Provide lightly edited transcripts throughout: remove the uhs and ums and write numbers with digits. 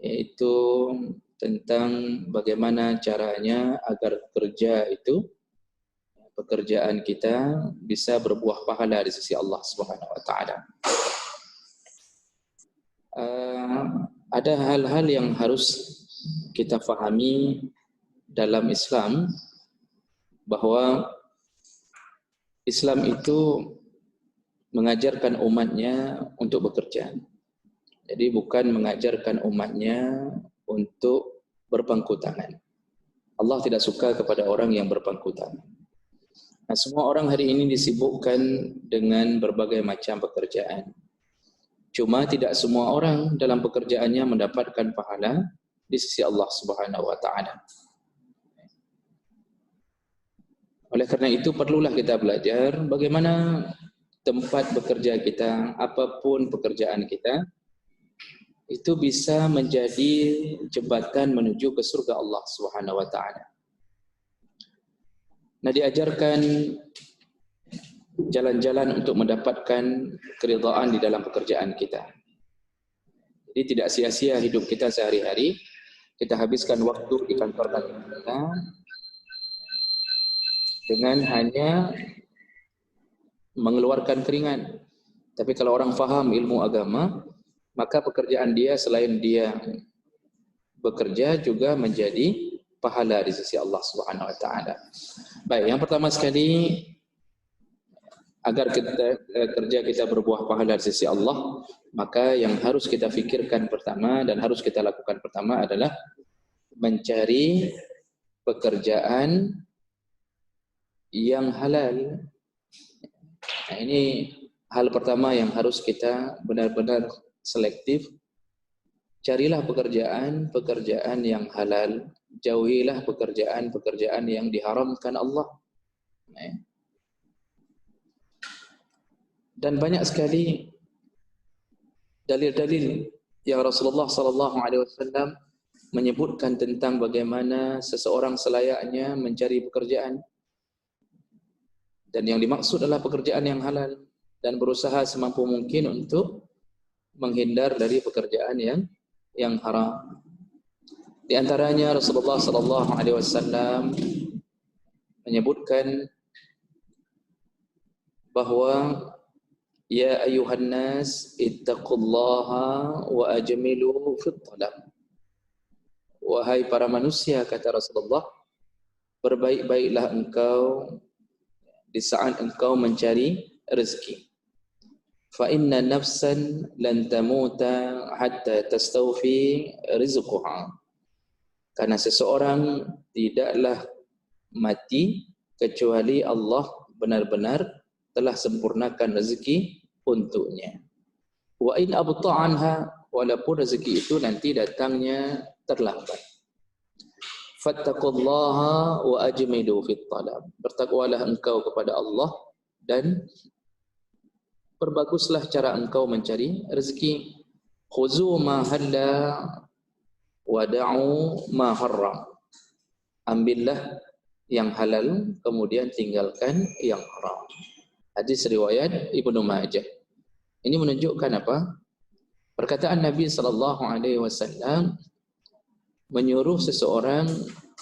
yaitu tentang bagaimana caranya agar pekerjaan kita bisa berbuah pahala di sisi Allah Subhanahu wa taala. Ada hal-hal yang harus kita fahami dalam Islam, bahwa Islam itu mengajarkan umatnya untuk bekerja. Jadi bukan mengajarkan umatnya untuk berpangku tangan. Allah tidak suka kepada orang yang berpangku tangan. Nah, semua orang hari ini disibukkan dengan berbagai macam pekerjaan. Cuma tidak semua orang dalam pekerjaannya mendapatkan pahala di sisi Allah Subhanahu wa taala. Oleh karena itu perlulah kita belajar bagaimana tempat bekerja kita, apapun pekerjaan kita, itu bisa menjadi jembatan menuju ke surga Allah Subhanahu wa taala. Nah, diajarkan jalan-jalan untuk mendapatkan keridhaan di dalam pekerjaan kita. Jadi tidak sia-sia hidup kita sehari-hari, kita habiskan waktu di kantor kita dengan hanya mengeluarkan keringat. Tapi kalau orang faham ilmu agama, maka pekerjaan dia selain dia bekerja juga menjadi pahala di sisi Allah Subhanahu wa taala. Baik, yang pertama sekali, agar kerja kita berbuah pahala di sisi Allah, maka yang harus kita fikirkan pertama dan harus kita lakukan pertama adalah mencari pekerjaan yang halal. Nah, ini hal pertama yang harus kita benar-benar selektif. Carilah pekerjaan yang halal, jauhilah pekerjaan yang diharamkan Allah. Dan banyak sekali dalil-dalil yang Rasulullah SAW menyebutkan tentang bagaimana seseorang selayaknya mencari pekerjaan. Dan yang dimaksud adalah pekerjaan yang halal dan berusaha semampu mungkin untuk menghindar dari pekerjaan yang haram. Di antaranya Rasulullah SAW menyebutkan bahwa ya ayuhan nas ittaqullaha wa ajmilu fit talab. Wahai para manusia, kata Rasulullah, berbaik-baiklah engkau di saat engkau mencari rezeki. Fa inna nafsan lan tamuta hatta tastawfi rizquha. Karena seseorang tidaklah mati kecuali Allah benar-benar telah sempurnakan rezeki untuknya. Wa in abta anha, walaupun rezeki itu nanti datangnya terlambat. Fattaqullaha wa ajmidu fit talab. Bertakwalah engkau kepada Allah dan perbaguslah cara engkau mencari rezeki. Khuzu ma halla wa da'u ma haram. Ambillah yang halal, kemudian tinggalkan yang haram. Hadis riwayat Ibnu Majah. Ini menunjukkan apa? Perkataan Nabi SAW menyuruh seseorang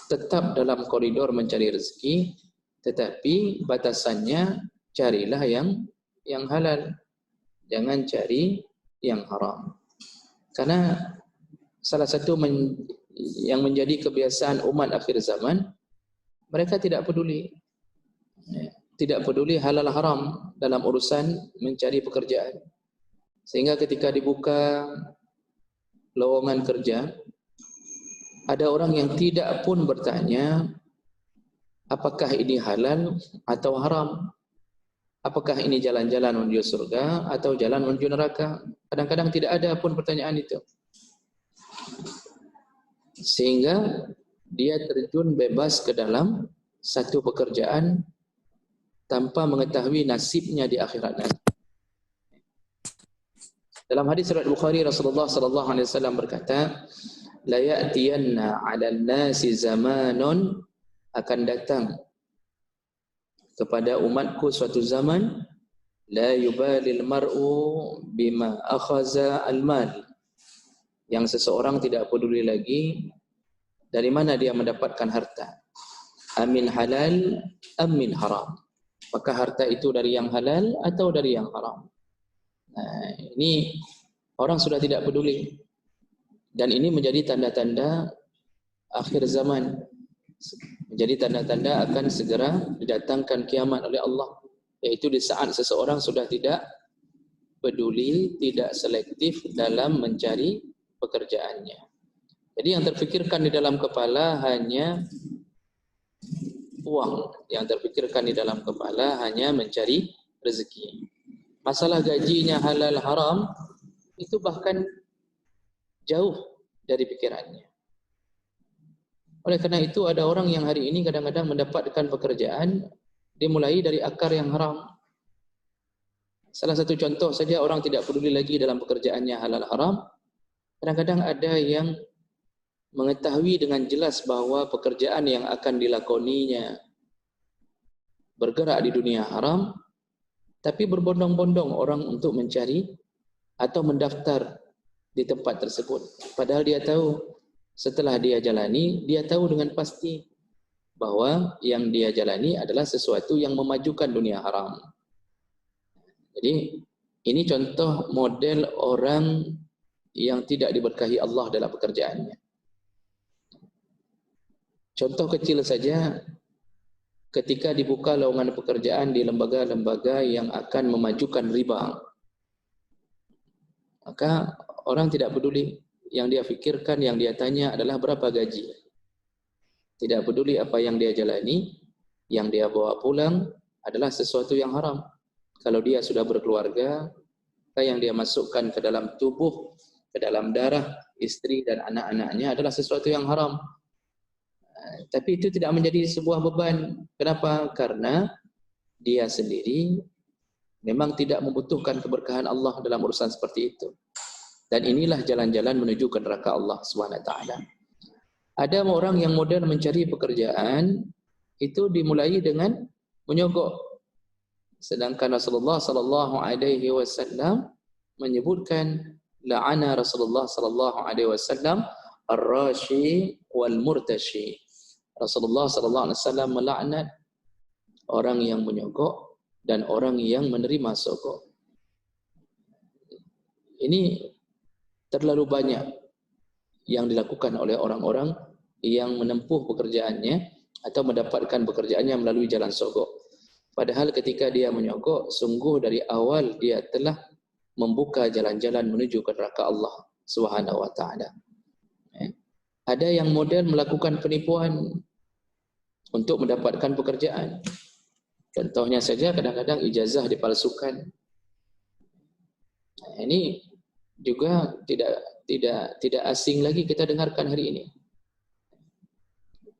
tetap dalam koridor mencari rezeki, tetapi batasannya carilah yang halal, jangan cari yang haram. Karena salah satu yang menjadi kebiasaan umat akhir zaman, mereka tidak peduli halal haram dalam urusan mencari pekerjaan. Sehingga ketika dibuka lowongan kerja, ada orang yang tidak pun bertanya apakah ini halal atau haram, apakah ini jalan-jalan menuju surga atau jalan menuju neraka. Kadang-kadang tidak ada pun pertanyaan itu, sehingga dia terjun bebas ke dalam satu pekerjaan tanpa mengetahui nasibnya di akhirat nanti. Dalam hadis riwayat Bukhari, Rasulullah SAW berkata, la ya'tiyanna 'alan nasi zamanun, akan datang kepada umatku suatu zaman, la yubalil mar'u bima akhaza al-mal, yang seseorang tidak peduli lagi dari mana dia mendapatkan harta. Amin halal, amin haram. Maka harta itu dari yang halal atau dari yang haram. Nah, ini orang sudah tidak peduli. Dan ini menjadi tanda-tanda akhir zaman. Menjadi tanda-tanda akan segera didatangkan kiamat oleh Allah. Yaitu di saat seseorang sudah tidak peduli, tidak selektif dalam mencari pekerjaannya. Jadi yang terfikirkan di dalam kepala hanya uang, yang terfikirkan di dalam kepala hanya mencari rezeki. Masalah gajinya halal haram itu bahkan jauh dari pikirannya. Oleh karena itu ada orang yang hari ini kadang-kadang mendapatkan pekerjaan dimulai dari akar yang haram. Salah satu contoh saja, orang tidak peduli lagi dalam pekerjaannya halal haram. Kadang-kadang ada yang mengetahui dengan jelas bahwa pekerjaan yang akan dilakoninya bergerak di dunia haram, tapi berbondong-bondong orang untuk mencari atau mendaftar di tempat tersebut. Padahal dia tahu, setelah dia jalani, dia tahu dengan pasti bahwa yang dia jalani adalah sesuatu yang memajukan dunia haram. Jadi ini contoh model orang yang tidak diberkahi Allah dalam pekerjaannya. Contoh kecil saja, ketika dibuka lowongan pekerjaan di lembaga-lembaga yang akan memajukan riba, maka orang tidak peduli. Yang dia fikirkan, yang dia tanya adalah berapa gaji. Tidak peduli apa yang dia jalani, yang dia bawa pulang adalah sesuatu yang haram. Kalau dia sudah berkeluarga, maka yang dia masukkan ke dalam tubuh, ke dalam darah istri dan anak-anaknya adalah sesuatu yang haram. Tapi itu tidak menjadi sebuah beban. Kenapa? Karena dia sendiri memang tidak membutuhkan keberkahan Allah dalam urusan seperti itu. Dan inilah jalan-jalan menuju ke neraka Allah SWT. Ada orang yang modal mencari pekerjaan itu dimulai dengan menyogok. Sedangkan Rasulullah SAW menyebutkan la'ana Rasulullah SAW ar-rashi wal murtashi. Rasulullah SAW melaknat orang yang menyogok dan orang yang menerima sogok. Ini terlalu banyak yang dilakukan oleh orang-orang yang menempuh pekerjaannya atau mendapatkan pekerjaannya melalui jalan sogok. Padahal ketika dia menyogok, sungguh dari awal dia telah membuka jalan-jalan menuju ke neraka Allah Subhanahu wa taala. Ada yang model melakukan penipuan untuk mendapatkan pekerjaan. Contohnya saja kadang-kadang ijazah dipalsukan. Ini juga tidak asing lagi kita dengarkan hari ini.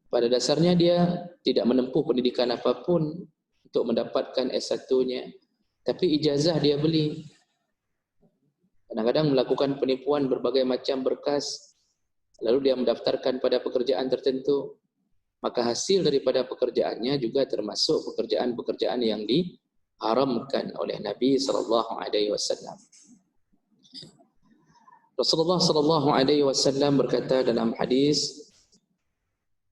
Pada dasarnya dia tidak menempuh pendidikan apapun untuk mendapatkan S1-nya, tapi ijazah dia beli. Kadang-kadang melakukan penipuan berbagai macam berkas, lalu dia mendaftarkan pada pekerjaan tertentu. Maka hasil daripada pekerjaannya juga termasuk pekerjaan-pekerjaan yang diharamkan oleh Nabi SAW. Rasulullah SAW berkata dalam hadis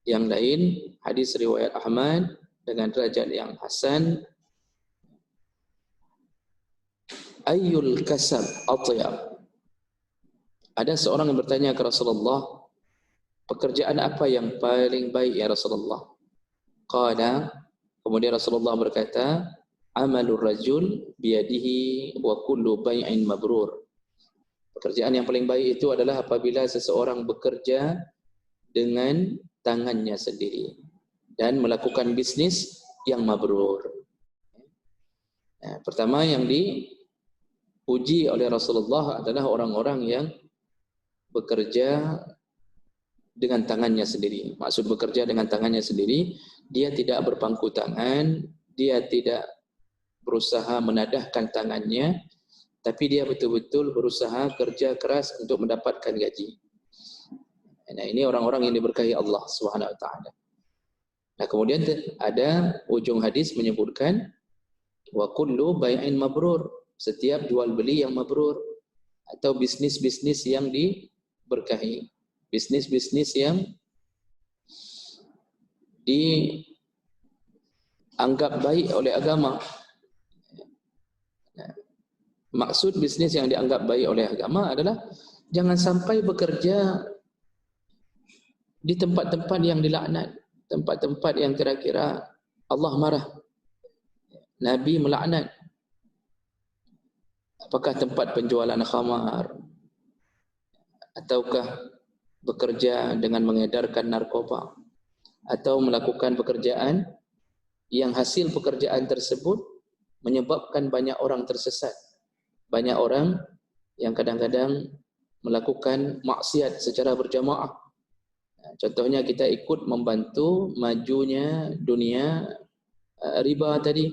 yang lain, hadis riwayat Ahmad dengan derajat yang hasan, ayyul kasab atyab. Ada seorang yang bertanya ke Rasulullah, pekerjaan apa yang paling baik ya Rasulullah? Qala, kemudian Rasulullah berkata, amalur rajul biyadihi wa kullu bai'in mabrur. Pekerjaan yang paling baik itu adalah apabila seseorang bekerja dengan tangannya sendiri dan melakukan bisnis yang mabrur. Nah, pertama yang dipuji oleh Rasulullah adalah orang-orang yang bekerja dengan tangannya sendiri. Maksud bekerja dengan tangannya sendiri, dia tidak berpangku tangan, dia tidak berusaha menadahkan tangannya, tapi dia betul-betul berusaha kerja keras untuk mendapatkan gaji. Nah, ini orang-orang yang diberkahi Allah Subhanahu wa taala. Nah, kemudian ada ujung hadis menyebutkan wa kullu bai'in mabrur, setiap jual beli yang mabrur atau bisnis-bisnis yang berkahi. Bisnis-bisnis yang dianggap baik oleh agama. Maksud bisnis yang dianggap baik oleh agama adalah jangan sampai bekerja di tempat-tempat yang dilaknat, tempat-tempat yang kira-kira Allah marah, Nabi melaknat. Apakah tempat penjualan khamar, ataukah bekerja dengan mengedarkan narkoba, atau melakukan pekerjaan yang hasil pekerjaan tersebut menyebabkan banyak orang tersesat. Banyak orang yang kadang-kadang melakukan maksiat secara berjamaah. Contohnya kita ikut membantu majunya dunia riba tadi.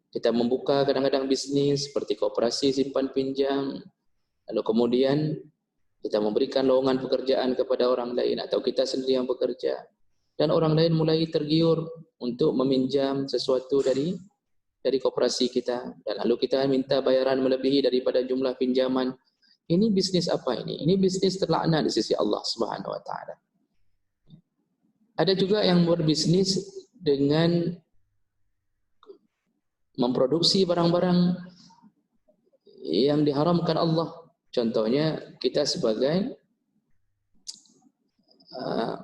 Kita membuka kadang-kadang bisnis seperti koperasi simpan pinjam, lalu kemudian kita memberikan lowongan pekerjaan kepada orang lain atau kita sendiri yang bekerja, dan orang lain mulai tergiur untuk meminjam sesuatu dari koperasi kita, dan lalu kita minta bayaran melebihi daripada jumlah pinjaman. Ini bisnis apa ini? Ini bisnis terlaknat di sisi Allah Subhanahu wa taala. Ada juga yang berbisnis dengan memproduksi barang-barang yang diharamkan Allah. Contohnya kita sebagai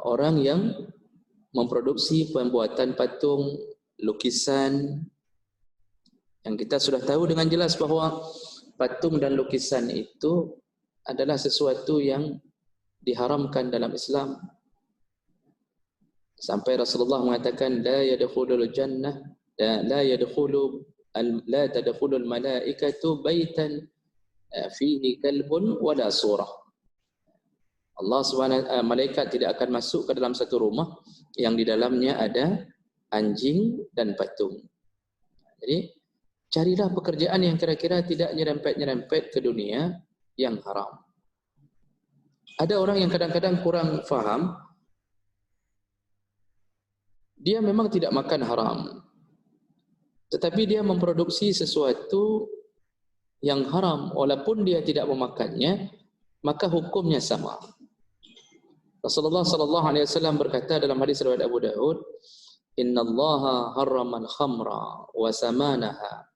orang yang memproduksi pembuatan patung, lukisan, yang kita sudah tahu dengan jelas bahwa patung dan lukisan itu adalah sesuatu yang diharamkan dalam Islam. Sampai Rasulullah mengatakan la yadkhulul jannah la tadkhulul malaikatu baitan fihi kalbun wala surah. Allah Subhanahu malaikat tidak akan masuk ke dalam satu rumah yang di dalamnya ada anjing dan patung. Jadi carilah pekerjaan yang kira-kira tidak nyerempet-nyerempet ke dunia yang haram. Ada orang yang kadang-kadang kurang faham, dia memang tidak makan haram, tetapi dia memproduksi sesuatu yang haram, walaupun dia tidak memakannya, maka hukumnya sama. Rasulullah sallallahu alaihi wasallam berkata dalam hadis riwayat Abu Daud, "Innallaha harramal khamra wa samanaha."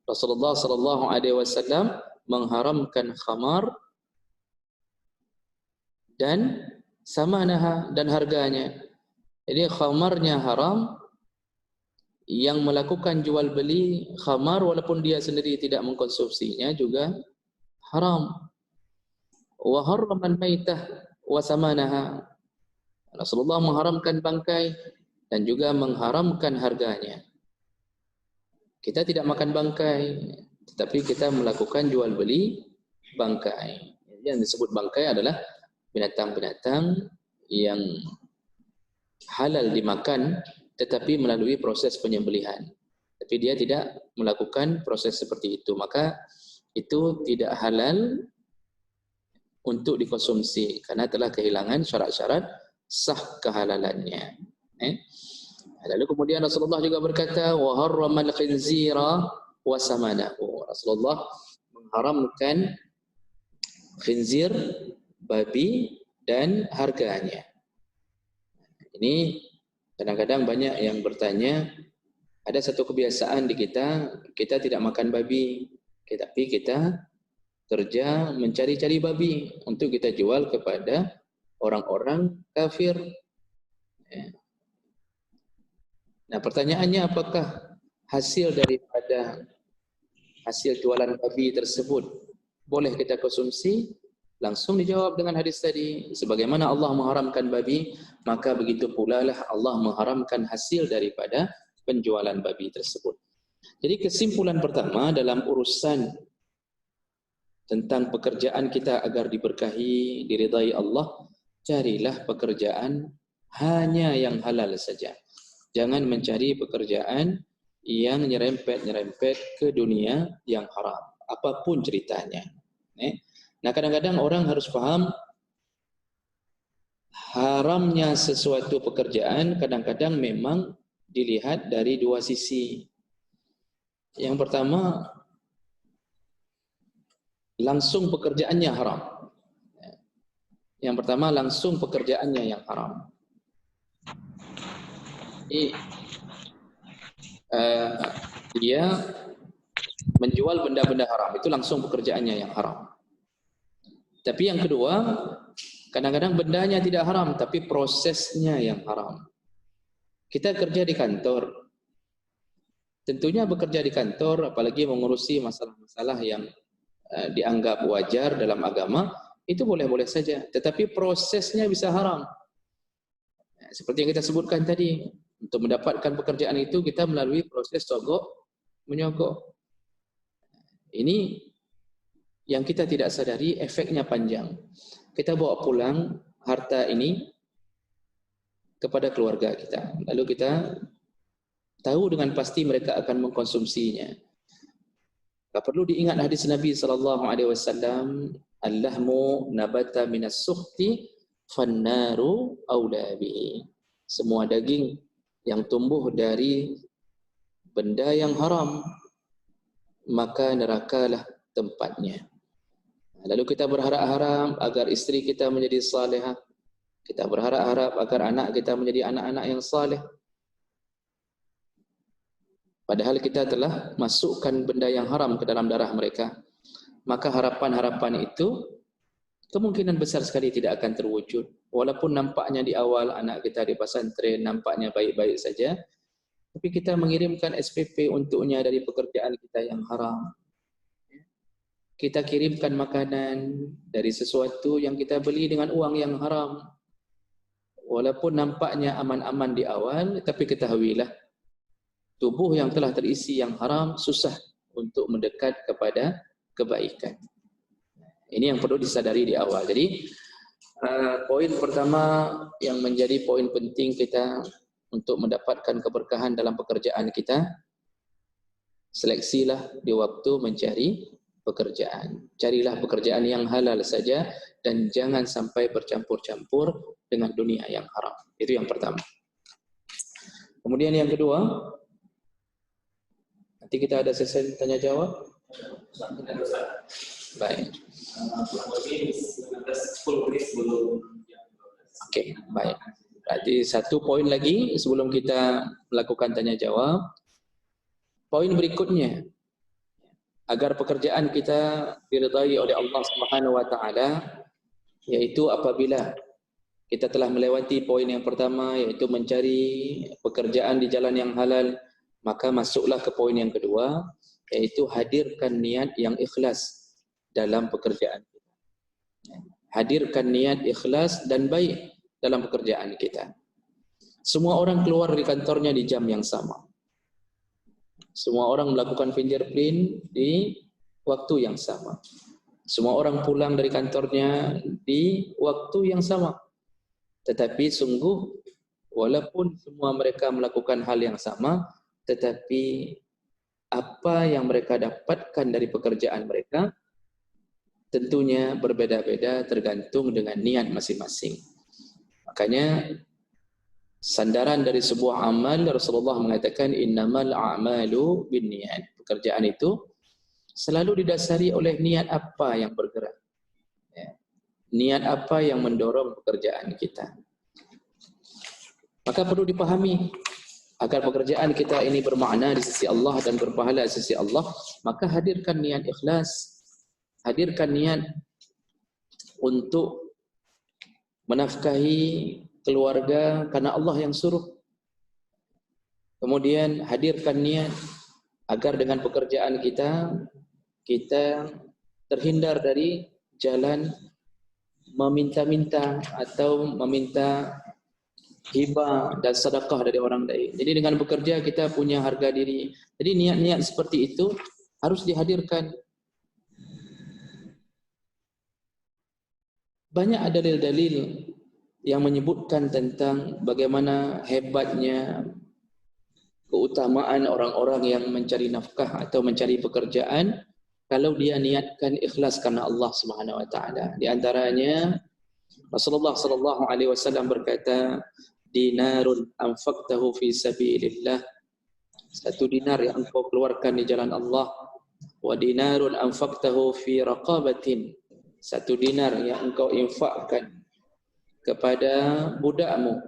Rasulullah sallallahu alaihi wasallam mengharamkan khamar dan samanaha, dan harganya. Jadi khamarnya haram, yang melakukan jual beli khamar walaupun dia sendiri tidak mengkonsumsinya juga haram. Wa harramal maitah wa samanaha. Rasulullah mengharamkan bangkai dan juga mengharamkan harganya. Kita tidak makan bangkai, tetapi kita melakukan jual beli bangkai. Yang disebut bangkai adalah binatang-binatang yang halal dimakan, tetapi melalui proses penyembelihan. Tapi dia tidak melakukan proses seperti itu, maka itu tidak halal untuk dikonsumsi karena telah kehilangan syarat-syarat sah kehalalannya. Lalu kemudian Rasulullah juga berkata, wa harramal khinzira wa samanahu. Rasulullah mengharamkan khinzir, babi, dan harganya. Ini kadang-kadang banyak yang bertanya, ada satu kebiasaan di kita tidak makan babi, tapi kita kerja mencari-cari babi untuk kita jual kepada orang-orang kafir. Nah, pertanyaannya, apakah hasil daripada hasil jualan babi tersebut boleh kita konsumsi? Langsung dijawab dengan hadis tadi, sebagaimana Allah mengharamkan babi, maka begitu pula lah Allah mengharamkan hasil daripada penjualan babi tersebut. Jadi kesimpulan pertama dalam urusan tentang pekerjaan kita agar diberkahi, diridai Allah, carilah pekerjaan hanya yang halal saja. Jangan mencari pekerjaan yang nyerempet-nyerempet ke dunia yang haram, apapun ceritanya. Nah, kadang-kadang orang harus paham haramnya sesuatu pekerjaan kadang-kadang memang dilihat dari dua sisi. Yang pertama, langsung pekerjaannya haram. Yang pertama, langsung pekerjaannya yang haram. Jadi, dia menjual benda-benda haram, itu langsung pekerjaannya yang haram. Tapi yang kedua, kadang-kadang bendanya tidak haram, tapi prosesnya yang haram. Kita kerja di kantor, tentunya bekerja di kantor, apalagi mengurusi masalah-masalah yang dianggap wajar dalam agama, itu boleh-boleh saja. Tetapi prosesnya bisa haram. Seperti yang kita sebutkan tadi, untuk mendapatkan pekerjaan itu kita melalui proses sogok menyogok. Ini yang kita tidak sadari, efeknya panjang. Kita bawa pulang harta ini kepada keluarga kita. Lalu kita tahu dengan pasti mereka akan mengkonsumsinya. Tak perlu diingat hadis Nabi SAW, "Allahmu nabata minas sukhti fannaru aula bihi." Semua daging yang tumbuh dari benda yang haram, maka nerakalah tempatnya. Lalu kita berharap-harap agar istri kita menjadi salihah. Kita berharap-harap agar anak kita menjadi anak-anak yang saleh. Padahal kita telah masukkan benda yang haram ke dalam darah mereka. Maka harapan-harapan itu kemungkinan besar sekali tidak akan terwujud. Walaupun nampaknya di awal anak kita di pesantren nampaknya baik-baik saja, tapi kita mengirimkan SPP untuknya dari pekerjaan kita yang haram. Kita kirimkan makanan dari sesuatu yang kita beli dengan uang yang haram. Walaupun nampaknya aman-aman di awal, tapi ketahuilah, tubuh yang telah terisi yang haram susah untuk mendekat kepada kebaikan. Ini yang perlu disadari di awal. Jadi, poin pertama yang menjadi poin penting kita untuk mendapatkan keberkahan dalam pekerjaan kita, seleksilah di waktu mencari pekerjaan. Carilah pekerjaan yang halal saja dan jangan sampai bercampur-campur dengan dunia yang haram. Itu yang pertama. Kemudian yang kedua, nanti kita ada sesi tanya jawab. Baik. Oke, baik. Berarti satu poin lagi sebelum kita melakukan tanya jawab. Poin berikutnya, agar pekerjaan kita diridai oleh Allah Subhanahu wa taala, yaitu apabila kita telah melewati poin yang pertama, yaitu mencari pekerjaan di jalan yang halal, maka masuklah ke poin yang kedua, yaitu hadirkan niat yang ikhlas dalam pekerjaan kita. Hadirkan niat ikhlas dan baik dalam pekerjaan kita. Semua orang keluar dari kantornya di jam yang sama. Semua orang melakukan fingerprint di waktu yang sama. Semua orang pulang dari kantornya di waktu yang sama. Tetapi sungguh, walaupun semua mereka melakukan hal yang sama, tetapi apa yang mereka dapatkan dari pekerjaan mereka tentunya berbeda-beda tergantung dengan niat masing-masing. Makanya sandaran dari sebuah amal, Rasulullah mengatakan innamal a'malu binniyat. Pekerjaan itu selalu didasari oleh niat apa yang bergerak. Ya. Niat apa yang mendorong pekerjaan kita. Maka perlu dipahami, agar pekerjaan kita ini bermakna di sisi Allah dan berpahala di sisi Allah, maka hadirkan niat ikhlas. Hadirkan niat untuk menafkahi keluarga karena Allah yang suruh. Kemudian hadirkan niat agar dengan pekerjaan kita terhindar dari jalan meminta-minta atau meminta hibah dan sedekah dari orang lain. Jadi dengan bekerja kita punya harga diri. Jadi niat-niat seperti itu harus dihadirkan. Banyak dalil-dalil yang menyebutkan tentang bagaimana hebatnya keutamaan orang-orang yang mencari nafkah atau mencari pekerjaan kalau dia niatkan ikhlas karena Allah Subhanahu wa taala. Di antaranya Rasulullah sallallahu alaihi wasallam berkata, dinarun anfaqtahu fi sabilillah, satu dinar yang engkau keluarkan di jalan Allah, wa dinarun anfaqtahu fi raqabatin, satu dinar yang engkau infakkan kepada budakmu,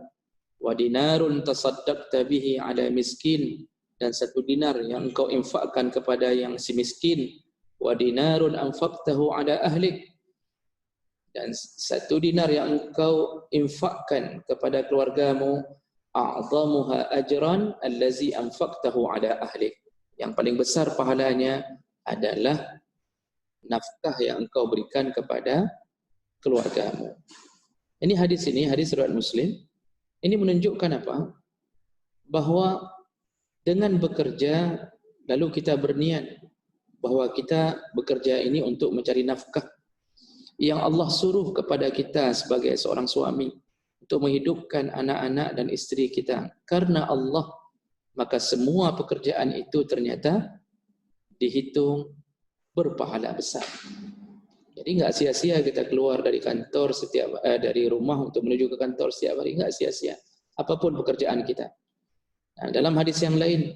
wa dinarun tasaddaqta bihi ala miskin, dan 1 dinar yang engkau infakkan kepada yang si miskin, wa dinarun anfaqtahu ala ahlik, dan 1 dinar yang engkau infakkan kepada keluargamu, a'zamuha ajran allazi anfaqtahu ala ahlik, yang paling besar pahalanya adalah nafkah yang engkau berikan kepada keluargamu. Ini hadis riwayat Muslim. Ini menunjukkan apa? Bahwa dengan bekerja lalu kita berniat bahwa kita bekerja ini untuk mencari nafkah yang Allah suruh kepada kita sebagai seorang suami untuk menghidupkan anak-anak dan isteri kita karena Allah, maka semua pekerjaan itu ternyata dihitung berpahala besar. Jadi enggak sia-sia kita keluar dari kantor dari rumah untuk menuju ke kantor setiap hari, enggak sia-sia apapun pekerjaan kita. Nah, dalam hadis yang lain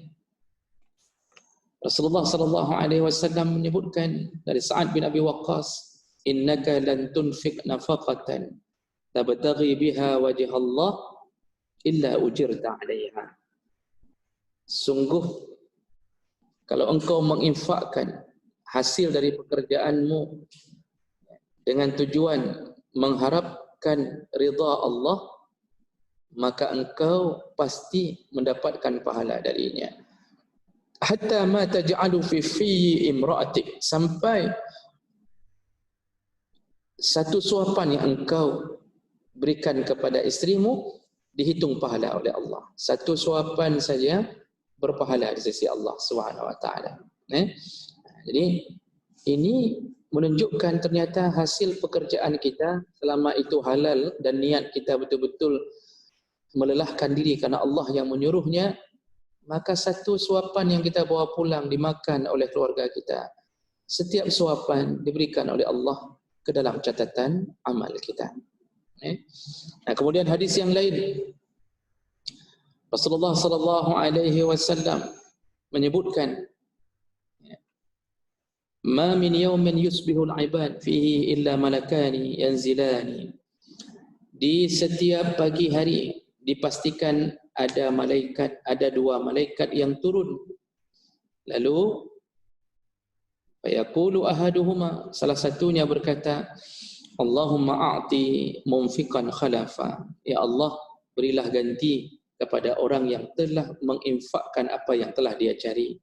Rasulullah sallallahu alaihi wasallam menyebutkan dari Sa'ad bin Abi Waqqas, innaka lan tunfiq nafaqatan tabtaghi biha wajh Allah illa ujirta 'alaiha. Sungguh kalau engkau menginfakkan hasil dari pekerjaanmu dengan tujuan mengharapkan ridha Allah, maka engkau pasti mendapatkan pahala darinya. Hatta ma taj'alu fi imra'atik, sampai 1 suapan yang engkau berikan kepada istrimu dihitung pahala oleh Allah. 1 suapan saja berpahala di sisi Allah Subhanahu wa taala. Jadi ini menunjukkan ternyata hasil pekerjaan kita selama itu halal dan niat kita betul-betul melelahkan diri karena Allah yang menyuruhnya, maka 1 suapan yang kita bawa pulang dimakan oleh keluarga kita, setiap suapan diberikan oleh Allah ke dalam catatan amal kita. Nah, kemudian hadis yang lain Rasulullah sallallahu alaihi wasallam menyebutkan, ma min yawmin yusbihu al-ibad fihi illa malakani yanzilani. Di setiap pagi hari dipastikan ada 2 malaikat yang turun. Lalu fayaqulu ahaduhuma, salah satunya berkata, Allahumma a'ti munfiqan khalafa. Ya Allah, berilah ganti kepada orang yang telah menginfakkan apa yang telah dia cari.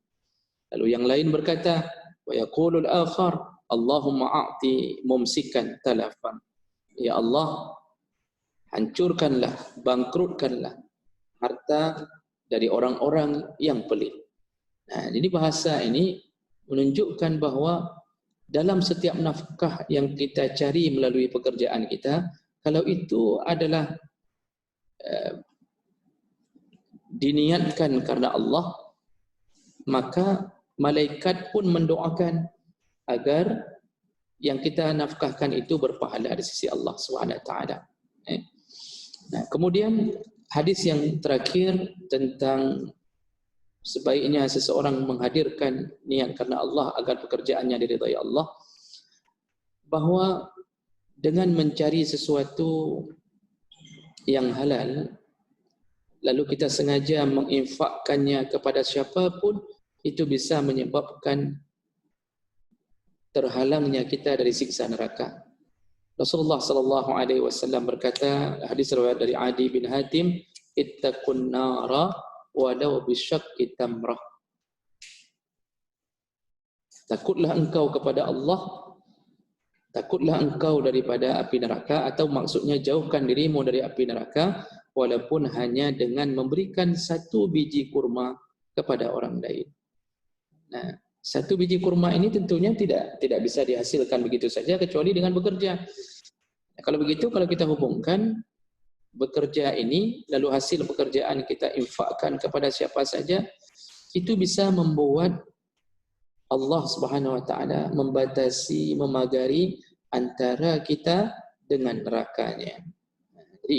Lalu yang lain berkata, wa yaqulul akhar Allahumma a'ti mumsikan talafan. Ya Allah, hancurkanlah, bangkrutkanlah harta dari orang-orang yang pelit. Nah, jadi bahasa ini menunjukkan bahwa dalam setiap nafkah yang kita cari melalui pekerjaan kita, kalau itu adalah diniatkan karena Allah, maka malaikat pun mendoakan agar yang kita nafkahkan itu berpahala di sisi Allah SWT. Nah, kemudian hadis yang terakhir tentang sebaiknya seseorang menghadirkan niat karena Allah agar pekerjaannya diridhai Allah, bahwa dengan mencari sesuatu yang halal lalu kita sengaja menginfakkannya kepada siapapun, itu bisa menyebabkan terhalangnya kita dari siksa neraka. Rasulullah sallallahu alaihi wasallam berkata, hadis riwayat dari Adi bin Hatim, ittaqun nara walau bisyaqqi tamrah. Takutlah engkau kepada Allah, takutlah engkau daripada api neraka, atau maksudnya jauhkan dirimu dari api neraka walaupun hanya dengan memberikan 1 biji kurma kepada orang lain. Nah, 1 biji kurma ini tentunya tidak bisa dihasilkan begitu saja kecuali dengan bekerja. Nah, kalau begitu, kalau kita hubungkan bekerja ini lalu hasil pekerjaan kita infakkan kepada siapa saja, itu bisa membuat Allah Subhanahu wa taala membatasi, memagari antara kita dengan nerakanya. Jadi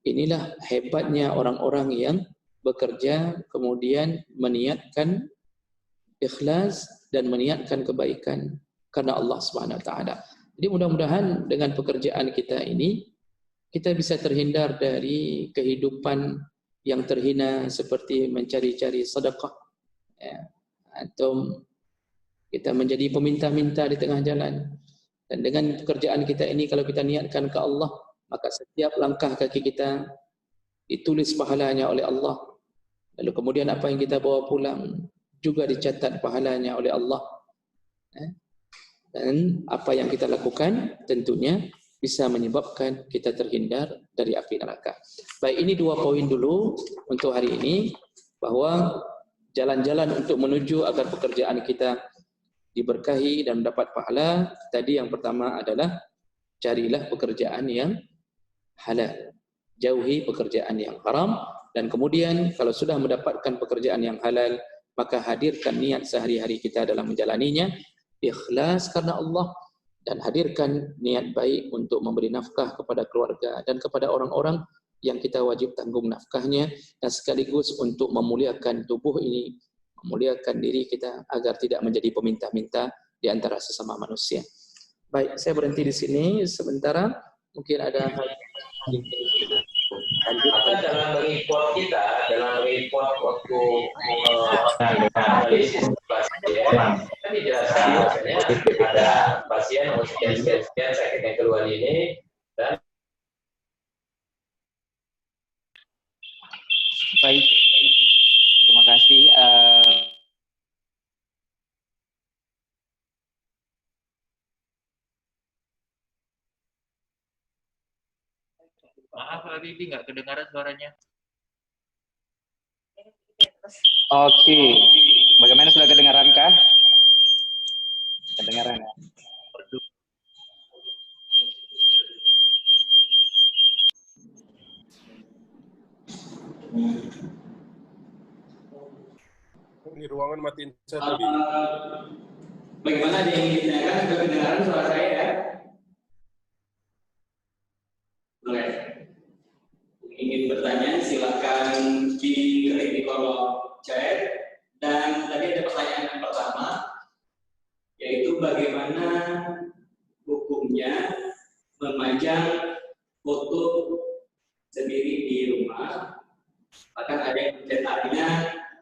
inilah hebatnya orang-orang yang bekerja kemudian meniatkan ikhlas dan meniatkan kebaikan karena Allah Subhanahu wa taala. Jadi mudah-mudahan dengan pekerjaan kita ini kita bisa terhindar dari kehidupan yang terhina seperti mencari-cari sedekah, ya, atau kita menjadi peminta-minta di tengah jalan. Dan dengan pekerjaan kita ini, kalau kita niatkan ke Allah, maka setiap langkah kaki kita ditulis pahalanya oleh Allah. Lalu kemudian apa yang kita bawa pulang juga dicatat pahalanya oleh Allah. Dan apa yang kita lakukan tentunya bisa menyebabkan kita terhindar dari api neraka. Baik, ini 2 poin dulu untuk hari ini, bahwa jalan-jalan untuk menuju agar pekerjaan kita diberkahi dan mendapat pahala. Tadi yang pertama adalah carilah pekerjaan yang halal, jauhi pekerjaan yang haram, dan kemudian kalau sudah mendapatkan pekerjaan yang halal, maka hadirkan niat sehari-hari kita dalam menjalaninya, ikhlas karena Allah, dan hadirkan niat baik untuk memberi nafkah kepada keluarga dan kepada orang-orang yang kita wajib tanggung nafkahnya, dan sekaligus untuk memuliakan tubuh ini, memuliakan diri kita agar tidak menjadi peminta-minta di antara sesama manusia. Baik, saya berhenti di sini sementara. Mungkin ada hal dalam report kita, dalam report waktu analisis pasien, kan dijelaskan bahwasanya ada pasien nomor sekian sakitnya keluhan ini, dan baik, terima kasih. Maaf Habibie, nggak kedengaran suaranya. Oke, bagaimana, sudah kedengaran kah? Kedengaran ya? Ini ruangan matiin satu. bagaimana ada yang ditanyakan? Sudah kedengaran suara saya ya? Boleh. Ingin bertanya silakan diketik di kolom chat. Dan tadi ada pertanyaan yang pertama, yaitu bagaimana hukumnya memajang foto sendiri di rumah, bahkan ada yang mencetaknya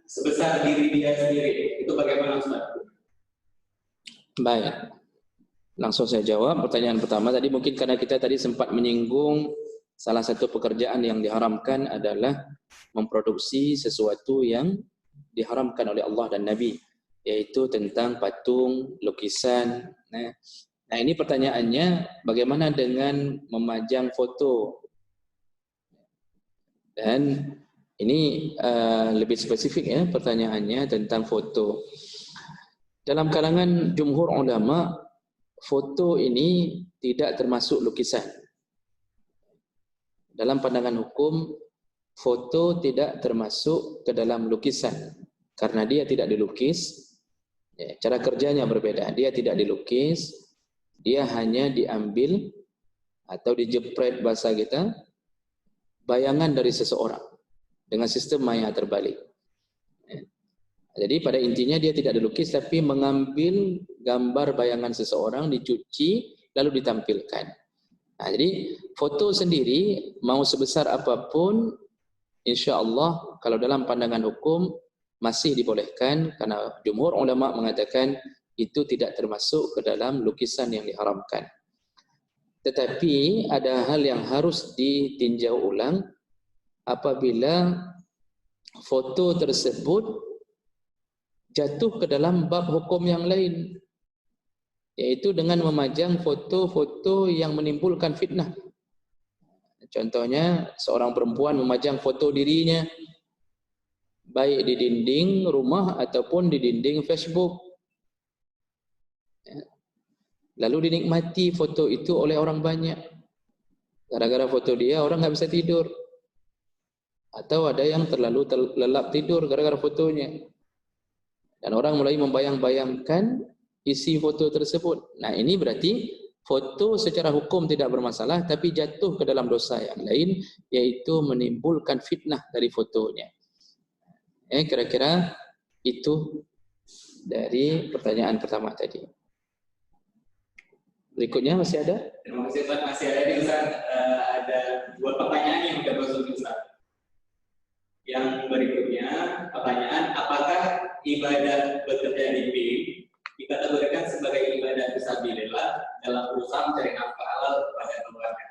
sebesar diri dia sendiri. Itu bagaimana Ustaz? baik. Langsung saya jawab pertanyaan pertama tadi. Mungkin karena kita tadi sempat menyinggung salah satu pekerjaan yang diharamkan adalah memproduksi sesuatu yang diharamkan oleh Allah dan Nabi, yaitu tentang patung, lukisan. Nah, ini pertanyaannya, bagaimana dengan memajang foto? Dan ini lebih spesifik ya pertanyaannya tentang foto. Dalam kalangan jumhur ulama, foto ini tidak termasuk lukisan. Dalam pandangan hukum, foto tidak termasuk ke dalam lukisan karena dia tidak dilukis. Ya, cara kerjanya berbeda. Dia tidak dilukis, dia hanya diambil atau dijepret bahasa kita, bayangan dari seseorang dengan sistem maya terbalik. Jadi pada intinya dia tidak dilukis, tapi mengambil gambar bayangan seseorang, dicuci, lalu ditampilkan. Nah, jadi foto sendiri mau sebesar apapun, insya Allah kalau dalam pandangan hukum masih dibolehkan, karena jumhur ulama mengatakan itu tidak termasuk ke dalam lukisan yang diharamkan. Tetapi ada hal yang harus ditinjau ulang apabila foto tersebut jatuh ke dalam bab hukum yang lain, yaitu dengan memajang foto-foto yang menimbulkan fitnah. Contohnya seorang perempuan memajang foto dirinya baik di dinding rumah ataupun di dinding Facebook, lalu dinikmati foto itu oleh orang banyak. Gara-gara foto dia orang nggak bisa tidur, atau ada yang terlalu lelap tidur gara-gara fotonya, dan orang mulai membayang-bayangkan isi foto tersebut. Nah, ini berarti foto secara hukum tidak bermasalah, tapi jatuh ke dalam dosa yang lain, yaitu menimbulkan fitnah dari fotonya. Kira-kira itu dari pertanyaan pertama tadi. Berikutnya masih ada? Terima kasih Ustaz. Masih ada di Ustaz, ada pertanyaan, apakah ibadah bekerja di BIM dikategorikan sebagai ibadah fisabilillah dalam berusaha mencari nafkah halal kepada keluarga?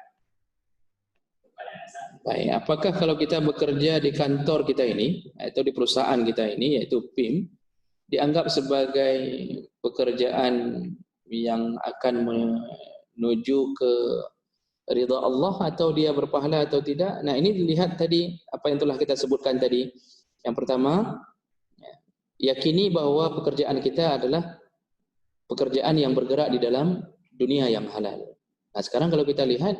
Baik, apakah kalau kita bekerja di kantor kita ini atau di perusahaan kita ini yaitu PIM dianggap sebagai pekerjaan yang akan menuju ke ridha Allah atau dia berpahala atau tidak? Nah, ini dilihat tadi apa yang telah kita sebutkan tadi. Yang pertama, yakini bahwa pekerjaan kita adalah pekerjaan yang bergerak di dalam dunia yang halal. Nah, sekarang kalau kita lihat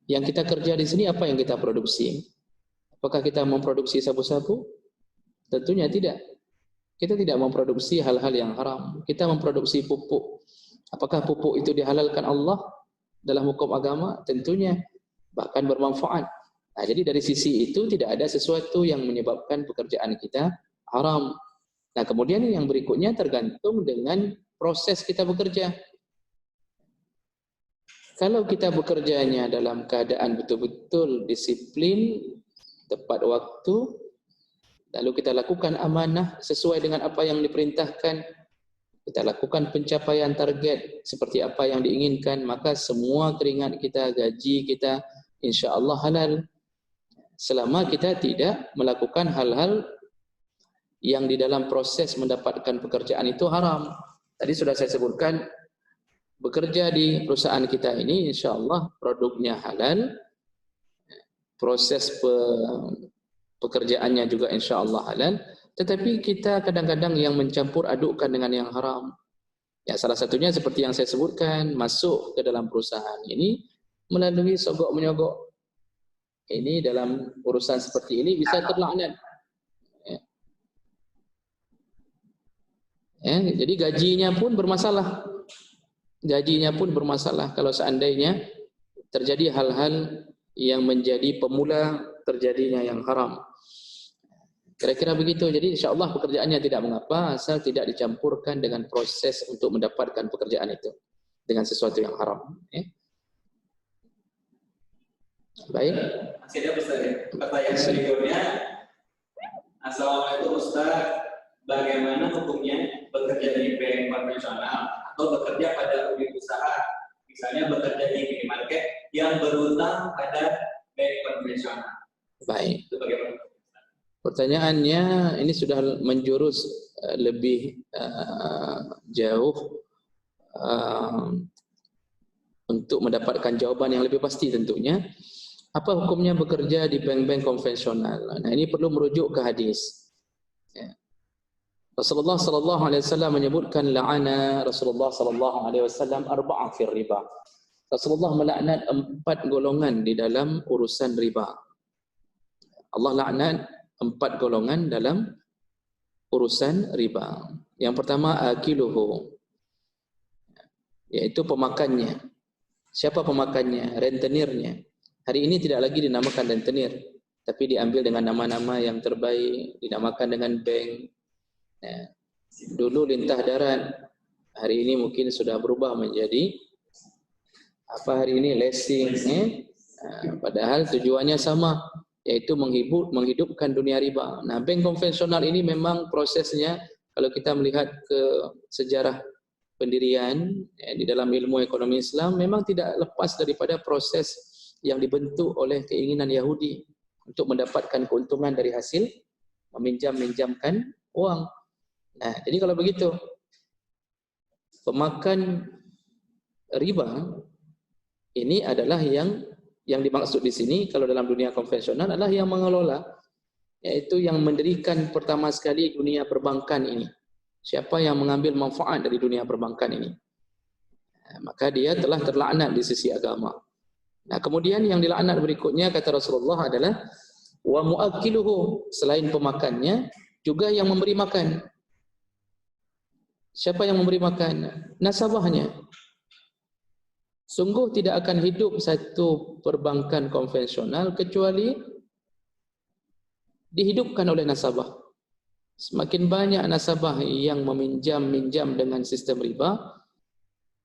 yang kita kerja di sini apa yang kita produksi? Apakah kita memproduksi sabu-sabu? Tentunya tidak. Kita tidak memproduksi hal-hal yang haram. Kita memproduksi pupuk. Apakah pupuk itu dihalalkan Allah dalam hukum agama? Tentunya, bahkan bermanfaat. Nah, jadi dari sisi itu tidak ada sesuatu yang menyebabkan pekerjaan kita haram. Nah, kemudian yang berikutnya tergantung dengan proses kita bekerja. Kalau kita bekerjanya dalam keadaan betul-betul disiplin, tepat waktu, lalu kita lakukan amanah sesuai dengan apa yang diperintahkan, kita lakukan pencapaian target seperti apa yang diinginkan, maka semua keringat kita, gaji kita, insya Allah halal. Selama kita tidak melakukan hal-hal yang di dalam proses mendapatkan pekerjaan itu haram. Tadi sudah saya sebutkan, bekerja di perusahaan kita ini insya Allah produknya halal, proses pekerjaannya juga insya Allah halal, tetapi kita kadang-kadang yang mencampur adukkan dengan yang haram. Ya, salah satunya seperti yang saya sebutkan, masuk ke dalam perusahaan ini melalui sogok menyogok. Ini dalam urusan seperti ini bisa terlaknat. Ya, jadi gajinya pun bermasalah. Gajinya pun bermasalah kalau seandainya terjadi hal-hal yang menjadi pemula terjadinya yang haram. Kira-kira begitu. Jadi insya-Allah pekerjaannya tidak mengapa asal tidak dicampurkan dengan proses untuk mendapatkan pekerjaan itu dengan sesuatu yang haram. Baik. Masih ada Ustaz ya? Pertanyaan berikutnya. Assalamualaikum Ustaz. Bagaimana hukumnya bekerja di bank konvensional atau bekerja pada unit usaha, misalnya bekerja di minimarket yang berutang pada bank konvensional? Baik. Itu bagaimana? Pertanyaannya ini sudah menjurus lebih jauh untuk mendapatkan jawaban yang lebih pasti tentunya. Apa hukumnya bekerja di bank-bank konvensional? Nah, ini perlu merujuk ke hadis. Ya. Rasulullah sallallahu alaihi wasallam menyebutkan la'ana Rasulullah sallallahu alaihi wasallam arba'a fil riba. Rasulullah melaknat 4 golongan di dalam urusan riba. Allah laknat 4 golongan dalam urusan riba. Yang pertama akiluhu, yaitu pemakannya. Siapa pemakannya? Rentenirnya. Hari ini tidak lagi dinamakan rentenir, tapi diambil dengan nama-nama yang terbaik, dinamakan dengan bank. Ya. Dulu lintah darat, hari ini mungkin sudah berubah menjadi apa hari ini leasing. Padahal tujuannya sama, yaitu menghidupkan dunia riba. Nah, bank konvensional ini memang prosesnya kalau kita melihat ke sejarah pendirian di dalam ilmu ekonomi Islam memang tidak lepas daripada proses yang dibentuk oleh keinginan Yahudi untuk mendapatkan keuntungan dari hasil meminjam-minjamkan uang. Nah, jadi kalau begitu pemakan riba ini adalah yang dimaksud di sini kalau dalam dunia konvensional adalah yang mengelola, yaitu yang mendirikan pertama sekali dunia perbankan ini. Siapa yang mengambil manfaat dari dunia perbankan ini? Maka dia telah terlaknat di sisi agama. Nah, kemudian yang dilaknat berikutnya kata Rasulullah adalah wa mu'akkiluhu, selain pemakannya juga yang memberi makan. Siapa yang memberi makan? Nasabahnya. Sungguh tidak akan hidup satu perbankan konvensional kecuali dihidupkan oleh nasabah. Semakin banyak nasabah yang meminjam dengan sistem riba,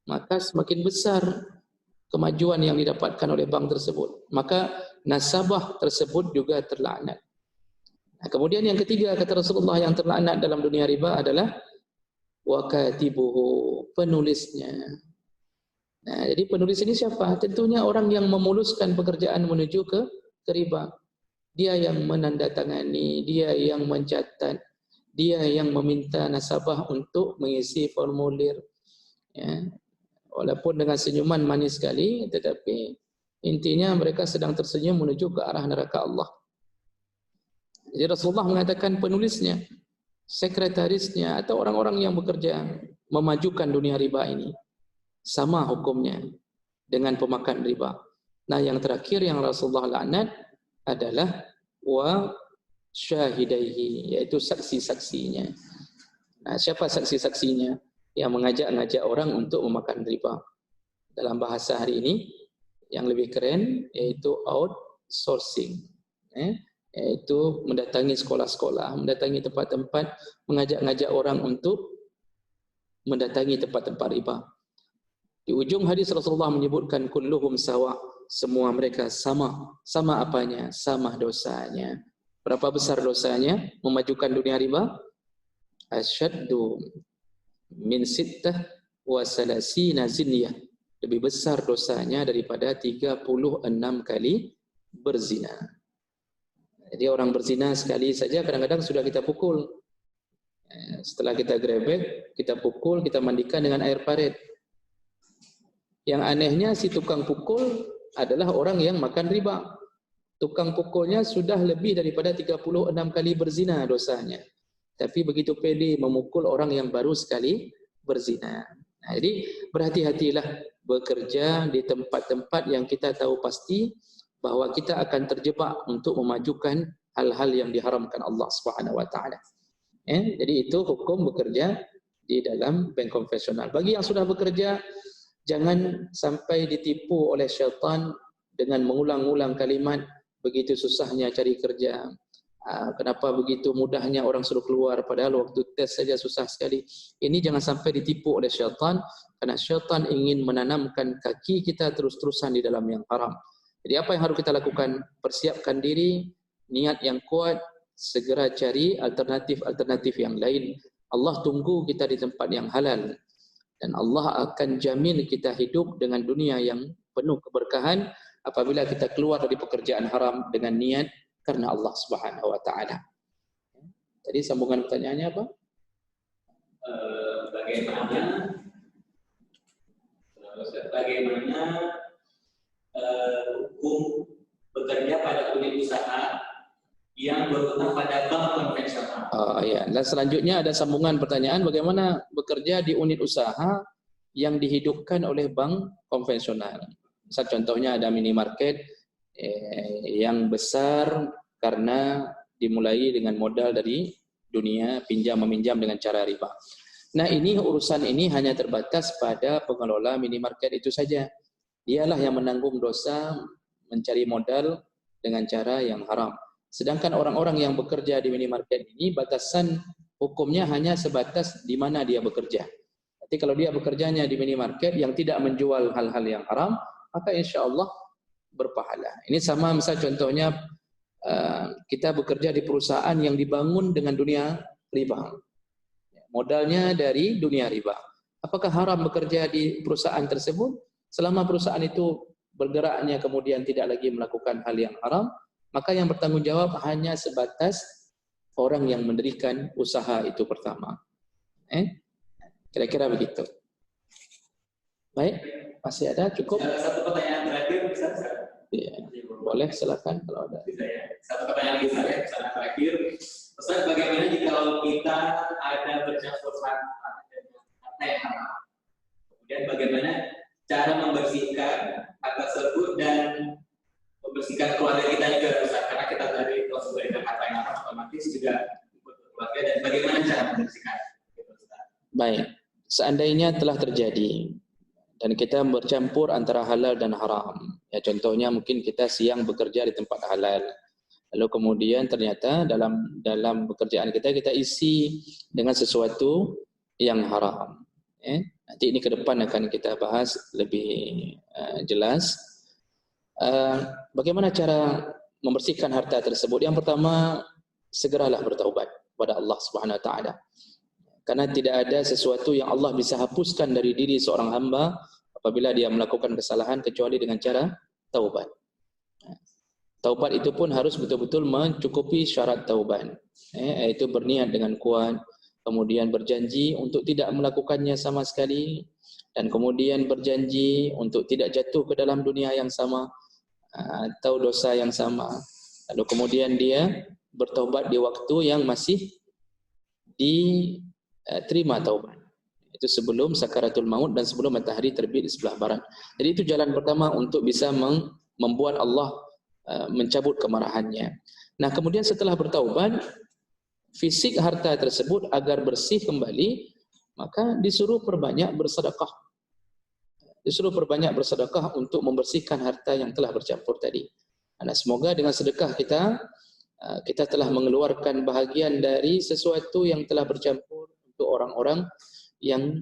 maka semakin besar kemajuan yang didapatkan oleh bank tersebut. Maka nasabah tersebut juga terlaknat. Nah, kemudian yang ketiga kata Rasulullah yang terlaknat dalam dunia riba adalah wa katibuhu, penulisnya. Nah, jadi penulis ini siapa? Tentunya orang yang memuluskan pekerjaan menuju ke riba. Dia yang menandatangani, dia yang mencatat, dia yang meminta nasabah untuk mengisi formulir. Ya. Walaupun dengan senyuman manis sekali, tetapi intinya mereka sedang tersenyum menuju ke arah neraka Allah. Jadi Rasulullah mengatakan penulisnya, sekretarisnya, atau orang-orang yang bekerja memajukan dunia riba ini sama hukumnya dengan pemakan riba. Nah, yang terakhir yang Rasulullah laknat adalah wa syahidaihi, yaitu saksi-saksinya. Nah, siapa saksi-saksinya? Yang mengajak-ngajak orang untuk memakan riba. Dalam bahasa hari ini yang lebih keren yaitu outsourcing, yaitu mendatangi sekolah-sekolah, mendatangi tempat-tempat, mengajak-ngajak orang untuk mendatangi tempat-tempat riba. Di ujung hadis Rasulullah menyebutkan kulluhum sawa, semua mereka sama. Sama apanya? Sama dosanya. Berapa besar dosanya memajukan dunia riba? Asyaddu min sittah wa salasina zinyah. Lebih besar dosanya daripada 36 kali berzina. Jadi orang berzina sekali saja kadang-kadang sudah kita pukul. Setelah kita grebek, kita pukul, kita mandikan dengan air parit. Yang anehnya si tukang pukul adalah orang yang makan riba. Tukang pukulnya sudah lebih daripada 36 kali berzina dosanya. Tapi begitu pede memukul orang yang baru sekali berzina. Nah, jadi berhati-hatilah bekerja di tempat-tempat yang kita tahu pasti bahwa kita akan terjebak untuk memajukan hal-hal yang diharamkan Allah Subhanahu wa taala. Jadi itu hukum bekerja di dalam bank konvensional. Bagi yang sudah bekerja, jangan sampai ditipu oleh syaitan dengan mengulang-ulang kalimat begitu susahnya cari kerja. Kenapa begitu mudahnya orang suruh keluar padahal waktu tes saja susah sekali. Ini jangan sampai ditipu oleh syaitan, karena syaitan ingin menanamkan kaki kita terus-terusan di dalam yang haram. Jadi apa yang harus kita lakukan? Persiapkan diri, niat yang kuat, segera cari alternatif-alternatif yang lain. Allah tunggu kita di tempat yang halal. Dan Allah akan jamin kita hidup dengan dunia yang penuh keberkahan apabila kita keluar dari pekerjaan haram dengan niat karena Allah Subhanahu wa taala. Jadi sambungan pertanyaannya apa? Bagaimana hukum bekerja pada unit usaha yang berutang pada bank konvensional? Ya. Dan selanjutnya ada sambungan pertanyaan, bagaimana bekerja di unit usaha yang dihidupkan oleh bank konvensional? Misal contohnya ada minimarket yang besar karena dimulai dengan modal dari dunia pinjam meminjam dengan cara riba. Nah, ini urusan ini hanya terbatas pada pengelola minimarket itu saja. Dialah yang menanggung dosa mencari modal dengan cara yang haram. Sedangkan orang-orang yang bekerja di minimarket ini batasan hukumnya hanya sebatas di mana dia bekerja. Jadi kalau dia bekerjanya di minimarket yang tidak menjual hal-hal yang haram, maka insya Allah berpahala. Ini sama misal contohnya kita bekerja di perusahaan yang dibangun dengan dunia riba. Modalnya dari dunia riba. Apakah haram bekerja di perusahaan tersebut? Selama perusahaan itu bergeraknya kemudian tidak lagi melakukan hal yang haram, maka yang bertanggung jawab hanya sebatas orang yang mendirikan usaha itu pertama. Kira-kira begitu. Baik, masih ada? Cukup? Satu pertanyaan terakhir bisa? Ya, boleh, silakan kalau ada. Bisa ya. Satu pertanyaan lagi saya, pertanyaan terakhir. Ustaz, bagaimana jika kita ada bercampur harta yang haram? Kemudian bagaimana cara membersihkan harta tersebut dan membersihkan keluarga kita juga, Ustaz? Karena kita dari kalau memberikan harta yang haram otomatis juga ikut keluarga, dan bagaimana cara membersihkan? Baik, seandainya telah terjadi dan kita bercampur antara halal dan haram. Ya, contohnya mungkin kita siang bekerja di tempat halal. Lalu kemudian ternyata dalam pekerjaan kita isi dengan sesuatu yang haram. Nanti ini ke depan akan kita bahas lebih jelas. Bagaimana cara membersihkan harta tersebut? Yang pertama, segeralah bertaubat kepada Allah Subhanahu wa taala. Karena tidak ada sesuatu yang Allah bisa hapuskan dari diri seorang hamba apabila dia melakukan kesalahan kecuali dengan cara taubat. Taubat itu pun harus betul-betul mencukupi syarat taubat, yaitu berniat dengan kuat, kemudian berjanji untuk tidak melakukannya sama sekali, dan kemudian berjanji untuk tidak jatuh ke dalam dunia yang sama atau dosa yang sama. Lalu kemudian dia bertaubat di waktu yang masih diterima taubat. Itu sebelum sakaratul maut dan sebelum matahari terbit di sebelah barat. Jadi itu jalan pertama untuk bisa membuat Allah mencabut kemarahannya. Nah, kemudian setelah bertaubat, fisik harta tersebut agar bersih kembali, maka disuruh perbanyak bersedekah. Disuruh perbanyak bersedekah untuk membersihkan harta yang telah bercampur tadi. Nah, semoga dengan sedekah kita telah mengeluarkan bahagian dari sesuatu yang telah bercampur untuk orang-orang yang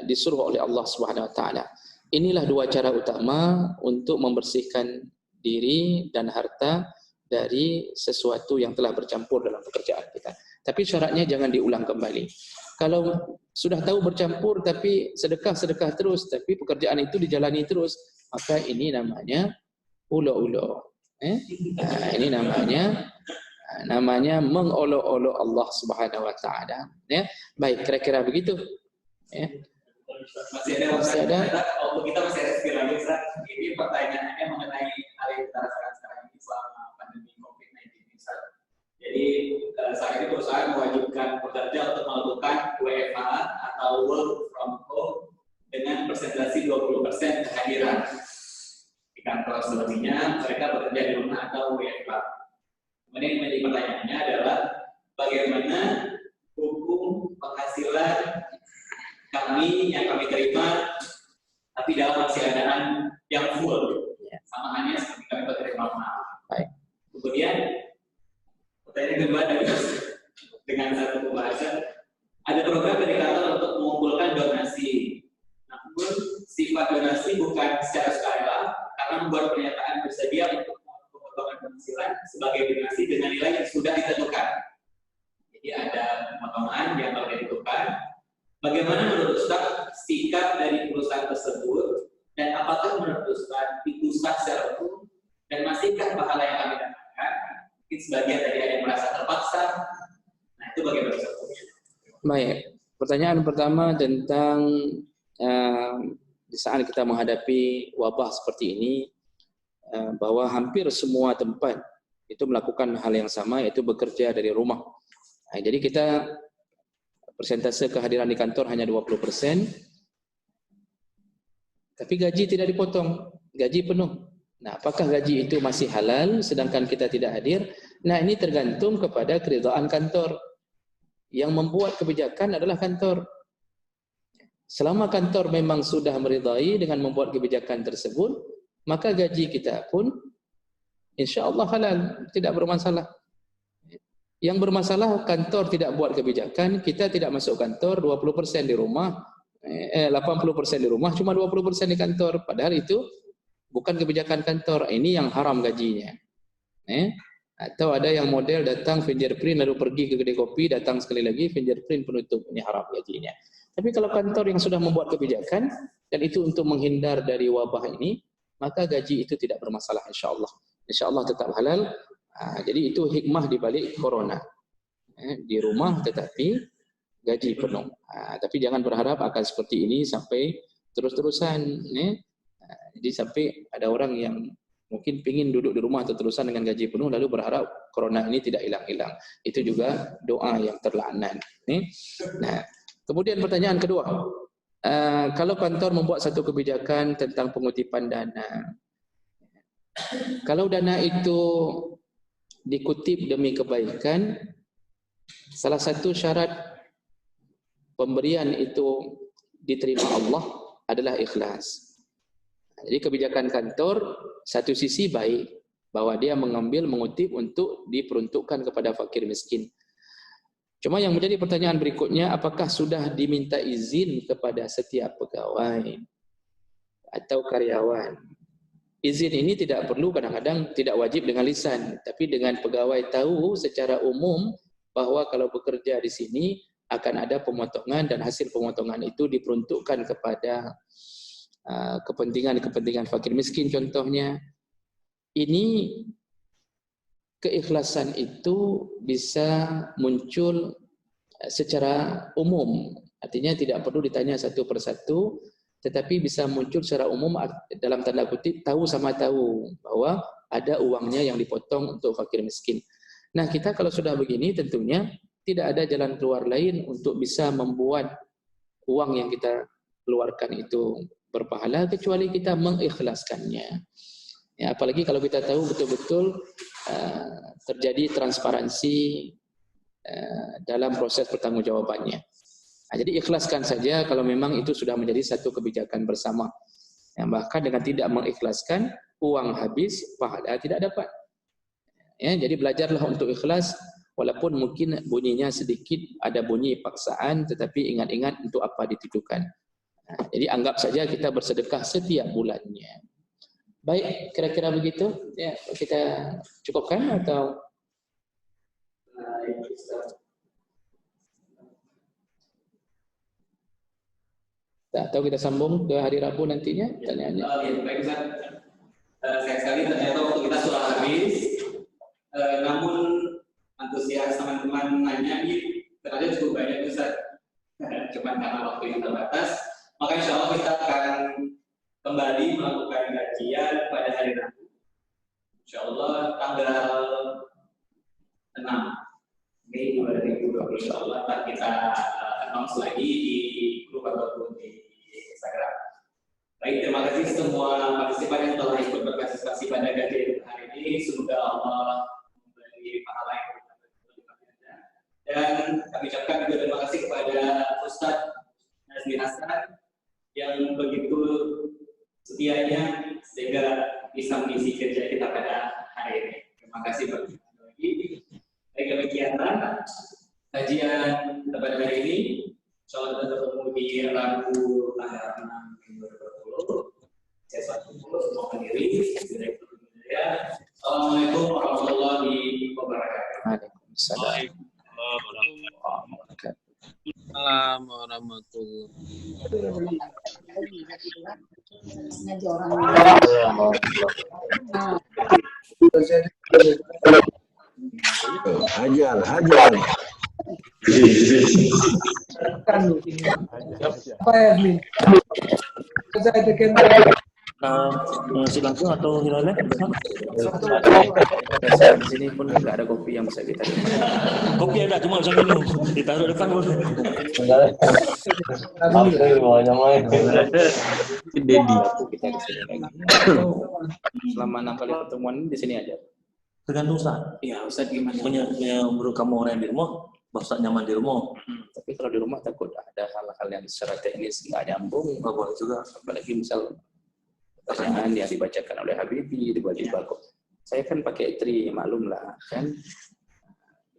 disuruh oleh Allah Subhanahu wa taala. Inilah dua cara utama untuk membersihkan diri dan harta dari sesuatu yang telah bercampur dalam pekerjaan kita. Tapi syaratnya jangan diulang kembali. Kalau sudah tahu bercampur tapi sedekah terus, tapi pekerjaan itu dijalani terus, maka ini namanya ulo-ulo. Ini namanya mengolok-olok Allah Subhanahu wa taala. Ya, baik, kira-kira begitu. Ya. Masih ada. Untuk kita masih ada sekali Ustaz. Ini pertanyaannya mengenai hal yang kita rasakan sekarang ini selama pandemi COVID-19 Ustaz. Jadi saat ini perusahaan mewajibkan pekerja untuk melakukan WFH atau work from home dengan persentase 20% kehadiran di kantor. Selebihnya mereka bekerja di rumah atau WFH. Kemudian menjadi pertanyaannya adalah bagaimana hukum penghasilan kami yang kami terima tapi dalam keadaan yang full, sama halnya seperti kami bekerja normal. Baik. Kemudian pertanyaan kedua dengan satu pembahasan, ada program dari kantor untuk mengumpulkan donasi. Namun sifat donasi bukan secara sukarela karena membuat pernyataan bersedia untuk pemotongan penghasilan sebagai donasi dengan nilai yang sudah ditentukan. Jadi ada pemotongan yang telah ditentukan. Bagaimana menurut Ustaz sikap dari perusahaan tersebut dan apakah menurut Ustaz itu sah secara hukum dan masihkah pahala yang kami dapatkan? Mungkin sebagian dari ada yang merasa terpaksa. Nah, itu bagaimana Ustaz? Baik, pertanyaan pertama tentang di saat kita menghadapi wabah seperti ini, bahwa hampir semua tempat itu melakukan hal yang sama, yaitu bekerja dari rumah. Nah, jadi kita persentase kehadiran di kantor hanya 20%, tapi gaji tidak dipotong, gaji penuh. Nah, apakah gaji itu masih halal sedangkan kita tidak hadir? Nah, ini tergantung kepada keridhaan kantor. Yang membuat kebijakan adalah kantor. Selama kantor memang sudah meridai dengan membuat kebijakan tersebut, maka gaji kita pun insya-Allah halal, tidak bermasalah. Yang bermasalah kantor tidak buat kebijakan, kita tidak masuk kantor, 20% di rumah, 80% di rumah, cuma 20% di kantor. Padahal itu bukan kebijakan kantor, ini yang haram gajinya. Atau ada yang model datang fingerprint lalu pergi ke kedai kopi, datang sekali lagi fingerprint penutup, ini haram gajinya. Tapi kalau kantor yang sudah membuat kebijakan dan itu untuk menghindar dari wabah ini, maka gaji itu tidak bermasalah insya-Allah. Insya-Allah tetap halal. Jadi itu hikmah di balik corona. Di rumah tetapi gaji penuh. Tapi jangan berharap akan seperti ini sampai terus-terusan. Jadi sampai ada orang yang mungkin ingin duduk di rumah terus-terusan dengan gaji penuh lalu berharap corona ini tidak hilang-hilang. Itu juga doa yang terlaknat. Nah, kemudian pertanyaan kedua. Kalau kantor membuat satu kebijakan tentang pengutipan dana. Kalau dana itu dikutip demi kebaikan, salah satu syarat pemberian itu diterima Allah adalah ikhlas. Jadi kebijakan kantor satu sisi baik, bahwa dia mengutip untuk diperuntukkan kepada fakir miskin. Cuma yang menjadi pertanyaan berikutnya, apakah sudah diminta izin kepada setiap pegawai atau karyawan izin ini tidak perlu, kadang-kadang tidak wajib dengan lisan, tapi dengan pegawai tahu secara umum bahwa kalau bekerja di sini akan ada pemotongan dan hasil pemotongan itu diperuntukkan kepada kepentingan fakir miskin contohnya. Ini keikhlasan itu bisa muncul secara umum, artinya tidak perlu ditanya satu persatu, tetapi bisa muncul secara umum dalam tanda kutip tahu sama tahu bahwa ada uangnya yang dipotong untuk fakir miskin. Nah, kita kalau sudah begini tentunya tidak ada jalan keluar lain untuk bisa membuat uang yang kita keluarkan itu berpahala kecuali kita mengikhlaskannya. Ya, apalagi kalau kita tahu betul-betul terjadi transparansi dalam proses pertanggungjawabannya. Nah, jadi ikhlaskan saja kalau memang itu sudah menjadi satu kebijakan bersama. Ya, bahkan dengan tidak mengikhlaskan, uang habis, pahala tidak dapat. Ya, jadi belajarlah untuk ikhlas, walaupun mungkin bunyinya sedikit, ada bunyi paksaan, tetapi ingat-ingat untuk apa ditujukan. Nah, jadi anggap saja kita bersedekah setiap bulannya. Baik, kira-kira begitu. Ya, kita cukupkan atau? Atau kita sambung ke hari Rabu nantinya? Tanya-tanya. Baik, Ustaz. Sayang sekali ternyata waktu kita sudah habis. Namun antusias teman-teman nanya ini ternyata cukup banyak, Ustaz. Cuma karena waktu yang terbatas. Maka insya Allah kita akan kembali melakukan kajian pada hari Rabu. Insya Allah tanggal 6 Mei 2020. Insya Allah kita announce lagi di grup ataupun di Instagram. Baik, terima kasih semua partisipan yang telah ikut berpartisipasi pada kajian hari ini. Semoga Allah memberi pahala yang berlipat. Dan kami ucapkan juga terima kasih kepada Ustadz Nazmi Hasan yang begitu setianya sehingga bisa mengisi kerja kita pada hari ini. Terima kasih bagi. Baik, demikianlah kajian pada hari ini. Insyaallah kita bertemu di Rabu tanggal 6 Mei 2020. Saya selalu semua pendiri. Assalamualaikum warahmatullahi wabarakatuh. Waalaikumsalam. Hajar. Apa ya, Bli? Saya tekan Ngasih langsung atau gimana? Di sini pun nggak ada kopi yang bisa kita minum. Kopi ada, cuma bisa minum. Ditaruh depan boleh. Dedi. Kita di sini lagi. Selama 6 kali pertemuan di sini aja. Tergantung Ustaz. Iya, Ustaz gimana? Menurut kamu orang yang di rumah, Ustaz nyaman di rumah. Tapi kalau di rumah takut ada hal-hal yang secara teknis nggak nyambung. Nggak boleh juga. Apalagi misal pertanyaan yang dibacakan oleh Habibie tiba-tiba kok. Saya kan pakai tri, maklum lah kan.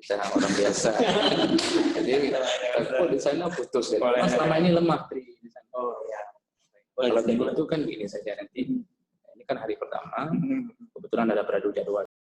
Kita orang biasa. Jadi takut di sana putus ya. Selama ini lemah tri di sana. Oh ya. Kalau itu kan gini saja nanti. Ini kan hari pertama. Kebetulan ada beradu jadwal.